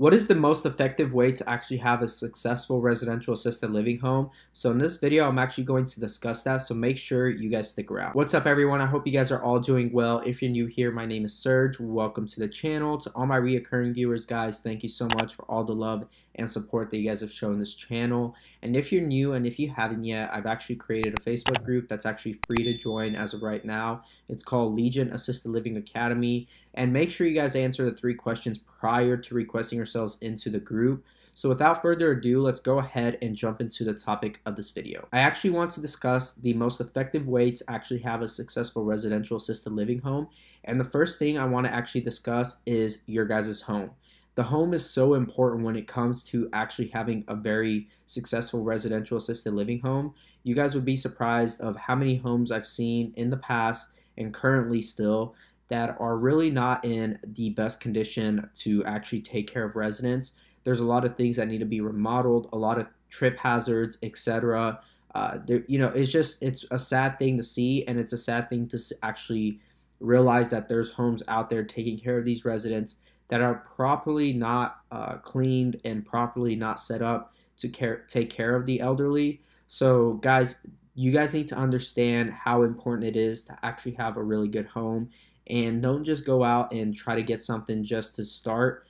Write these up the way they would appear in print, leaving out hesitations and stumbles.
What is the most effective way to actually have a successful residential assisted living home? So in this video, I'm actually going to discuss that, so make sure you guys stick around. What's up everyone? I hope you guys are all doing well. If you're new here, my name is Serge. Welcome to the channel. To all my reoccurring viewers, guys, thank you so much for all the love and support that you guys have shown this channel. And if you're new and if you haven't yet, I've actually created a Facebook group that's actually free to join as of right now. It's called Legion Assisted Living Academy. And make sure you guys answer the 3 questions prior to requesting yourselves into the group. So without further ado, let's go ahead and jump into the topic of this video. I actually want to discuss the most effective way to actually have a successful residential assisted living home. And the first thing I want to actually discuss is your guys' home. The home is so important when it comes to actually having a very successful residential assisted living home. You guys would be surprised of how many homes I've seen in the past and currently still that are really not in the best condition to actually take care of residents. There's a lot of things that need to be remodeled, a lot of trip hazards, etc. It's a sad thing to see, and it's a sad thing to actually realize that there's homes out there taking care of these residents that are properly not cleaned and properly not set up to take care of the elderly. So guys, you guys need to understand how important it is to actually have a really good home. And don't just go out and try to get something just to start.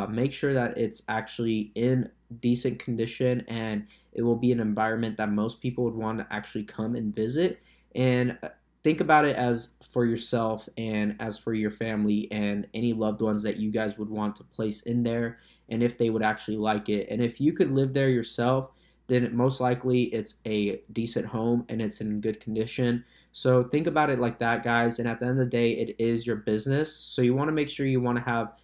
Make sure that it's actually in decent condition and it will be an environment that most people would want to actually come and visit. And think about it as for yourself and as for your family and any loved ones that you guys would want to place in there, and if they would actually like it. And if you could live there yourself, then most likely it's a decent home and it's in good condition. So think about it like that, guys. And at the end of the day, it is your business. So you want to make sure you want to have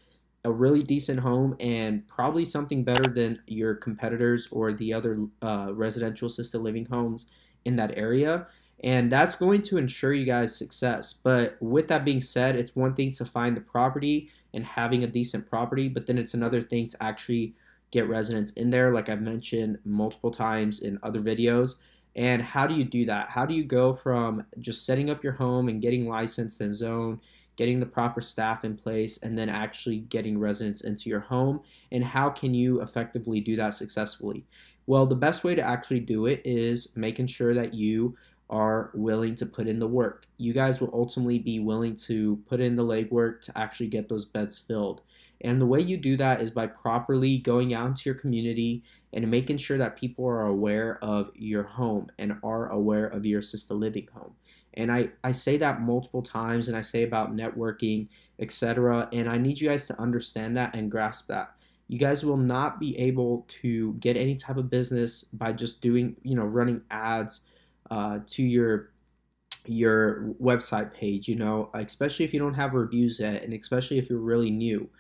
a really decent home and probably something better than your competitors or the other residential assisted living homes in that area. And that's going to ensure you guys success. But with that being said, it's one thing to find the property and having a decent property, but then it's another thing to actually get residents in there, like I've mentioned multiple times in other videos. And how do you do that? How do you go from just setting up your home and getting licensed and zoned, getting the proper staff in place, and then actually getting residents into your home? And how can you effectively do that successfully? Well, the best way to actually do it is making sure that you are willing to put in the work. You guys will ultimately be willing to put in the legwork to actually get those beds filled. And the way you do that is by properly going out into your community and making sure that people are aware of your home and are aware of your assisted living home. And I say that multiple times, and I say about networking, etc. And I need you guys to understand that and grasp that. You guys will not be able to get any type of business by just doing, running ads to your website page, especially if you don't have reviews yet, and especially if you're really new.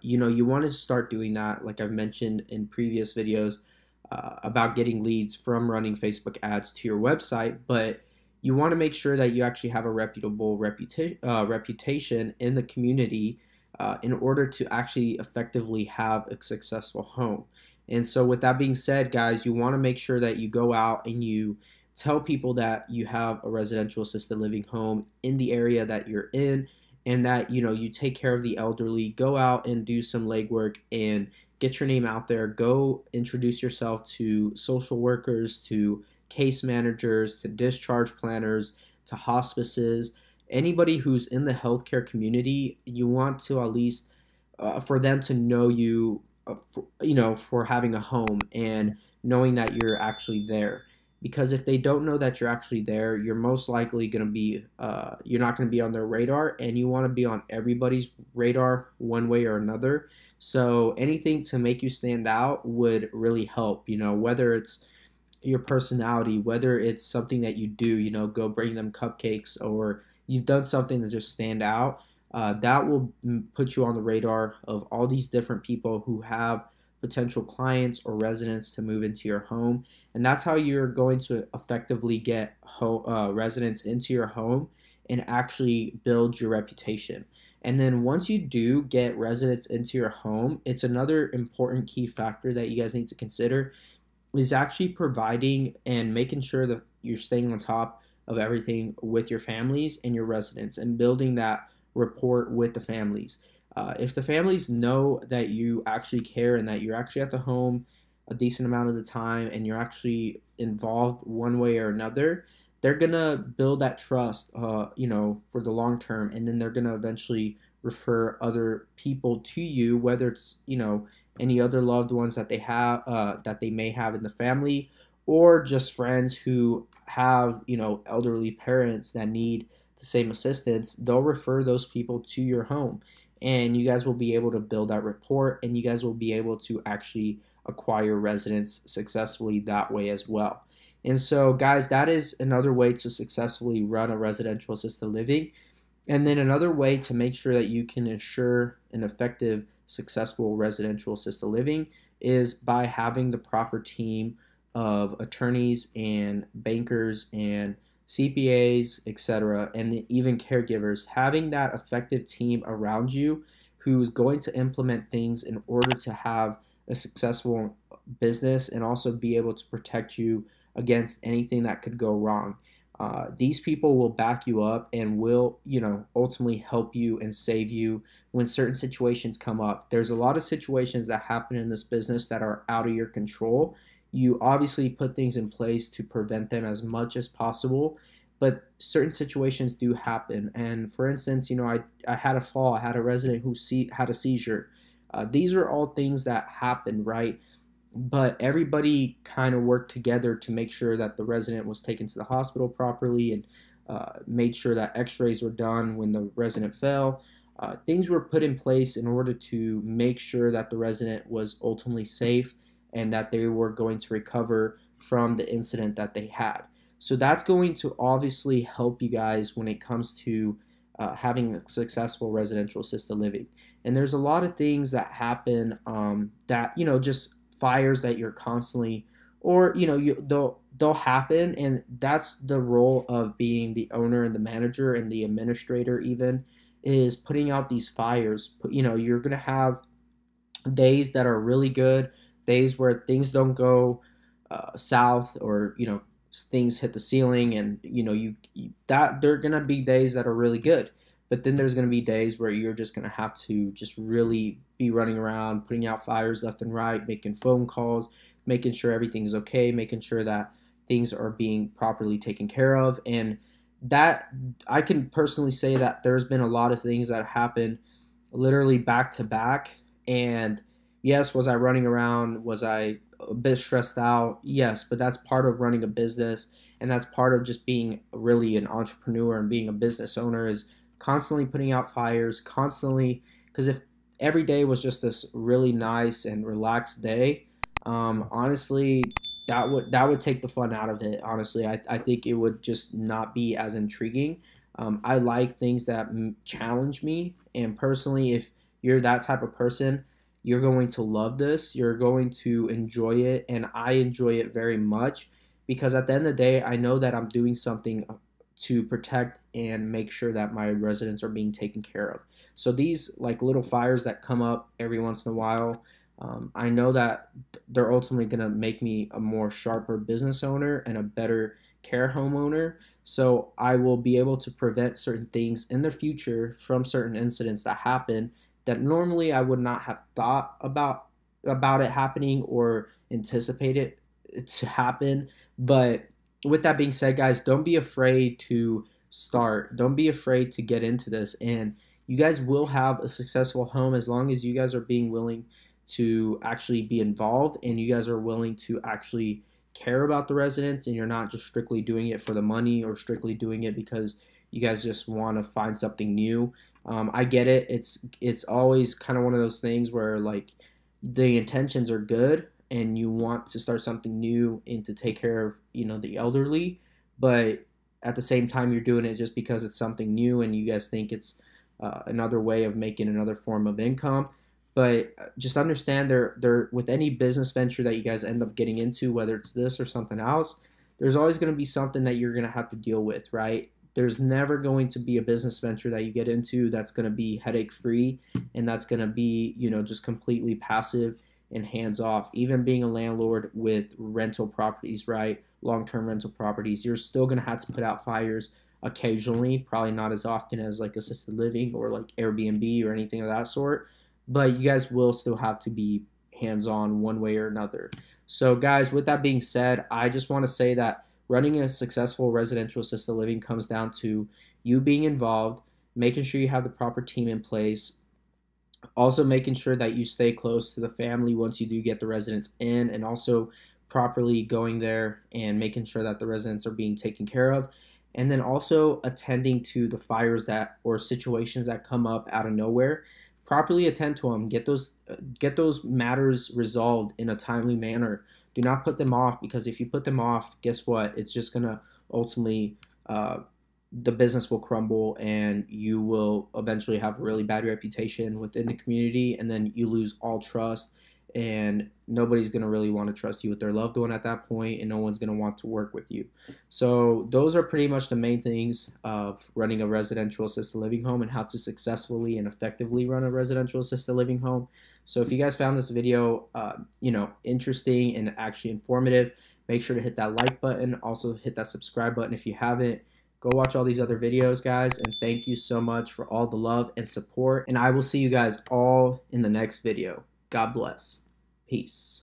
You want to start doing that, like I've mentioned in previous videos about getting leads from running Facebook ads to your website, but you want to make sure that you actually have a reputable reputation in the community in order to actually effectively have a successful home. And so with that being said, guys, you want to make sure that you go out and you tell people that you have a residential assisted living home in the area that you're in, and that you take care of the elderly. Go out and do some legwork and get your name out there. Go introduce yourself to social workers, to case managers, to discharge planners, to hospices. Anybody who's in the healthcare community, you want to at least for them to know you, for having a home and knowing that you're actually there. Because if they don't know that you're actually there, you're most likely going to be, you're not going to be on their radar, and you want to be on everybody's radar one way or another. So anything to make you stand out would really help, whether it's your personality, whether it's something that you do, go bring them cupcakes, or you've done something to just stand out. That will put you on the radar of all these different people who have potential clients or residents to move into your home. And that's how you're going to effectively get residents into your home and actually build your reputation. And then once you do get residents into your home, it's another important key factor that you guys need to consider is actually providing and making sure that you're staying on top of everything with your families and your residents and building that rapport with the families. If the families know that you actually care and that you're actually at the home a decent amount of the time and you're actually involved one way or another, they're gonna build that trust, for the long term, and then they're gonna eventually refer other people to you, whether it's any other loved ones that they have that they may have in the family, or just friends who have elderly parents that need the same assistance. They'll refer those people to your home, and you guys will be able to build that rapport, and you guys will be able to actually acquire residents successfully that way as well. And so, guys, that is another way to successfully run a residential assisted living. And then another way to make sure that you can ensure an effective, successful residential assisted living is by having the proper team of attorneys and bankers and CPAs, etc., and even caregivers. Having that effective team around you who's going to implement things in order to have a successful business and also be able to protect you against anything that could go wrong. These people will back you up and will, ultimately help you and save you when certain situations come up. There's a lot of situations that happen in this business that are out of your control. You obviously put things in place to prevent them as much as possible, but certain situations do happen. And for instance, I had a fall. I had a resident who had a seizure. These are all things that happen, right? But everybody kind of worked together to make sure that the resident was taken to the hospital properly, and made sure that x-rays were done when the resident fell. Things were put in place in order to make sure that the resident was ultimately safe and that they were going to recover from the incident that they had. So that's going to obviously help you guys when it comes to having a successful residential assisted living. And there's a lot of things that happen that, just fires that you're constantly, or they'll happen, and that's the role of being the owner and the manager and the administrator, even, is putting out these fires. You're gonna have days that are really good, days where things don't go south, or things hit the ceiling, and that there are gonna be days that are really good. But then there's going to be days where you're just going to have to just really be running around, putting out fires left and right, making phone calls, making sure everything's okay, making sure that things are being properly taken care of. And that, I can personally say that there's been a lot of things that happen literally back to back. And yes, was I running around? Was I a bit stressed out? Yes, but that's part of running a business. And that's part of just being really an entrepreneur and being a business owner, is constantly putting out fires, constantly, because if every day was just this really nice and relaxed day, honestly, that would take the fun out of it. Honestly, I think it would just not be as intriguing. I like things that challenge me, and personally, if you're that type of person, you're going to love this. You're going to enjoy it, and I enjoy it very much, because at the end of the day, I know that I'm doing something to protect and make sure that my residents are being taken care of. So these like little fires that come up every once in a while, I know that they're ultimately going to make me a more sharper business owner and a better care homeowner. So I will be able to prevent certain things in the future from certain incidents that happen that normally I would not have thought about it happening or anticipated it to happen. But with that being said, guys, don't be afraid to start. Don't be afraid to get into this. And you guys will have a successful home as long as you guys are being willing to actually be involved, and you guys are willing to actually care about the residents, and you're not just strictly doing it for the money or strictly doing it because you guys just want to find something new. I get it. It's always kind of one of those things where like the intentions are good, and you want to start something new and to take care of the elderly, but at the same time you're doing it just because it's something new and you guys think it's another way of making another form of income. But just understand, there with any business venture that you guys end up getting into, whether it's this or something else, there's always going to be something that you're going to have to deal with, right? There's never going to be a business venture that you get into that's going to be headache free and that's going to be just completely passive and hands off. Even being a landlord with rental properties, right? Long-term rental properties, you're still going to have to put out fires occasionally, probably not as often as like assisted living or like Airbnb or anything of that sort, but you guys will still have to be hands-on one way or another. So guys, with that being said, I just want to say that running a successful residential assisted living comes down to you being involved, making sure you have the proper team in place, also making sure that you stay close to the family once you do get the residents in, and also properly going there and making sure that the residents are being taken care of, and then also attending to the fires that or situations that come up out of nowhere. Properly attend to them, get those matters resolved in a timely manner. Do not put them off, because if you put them off, guess what, it's just gonna ultimately the business will crumble, and you will eventually have a really bad reputation within the community, and then you lose all trust, and nobody's going to really want to trust you with their loved one at that point, and no one's going to want to work with you. So those are pretty much the main things of running a residential assisted living home and how to successfully and effectively run a residential assisted living home. So if you guys found this video interesting and actually informative, make sure to hit that like button. Also hit that subscribe button if you haven't. Go watch all these other videos, guys, and thank you so much for all the love and support, and I will see you guys all in the next video. God bless. Peace.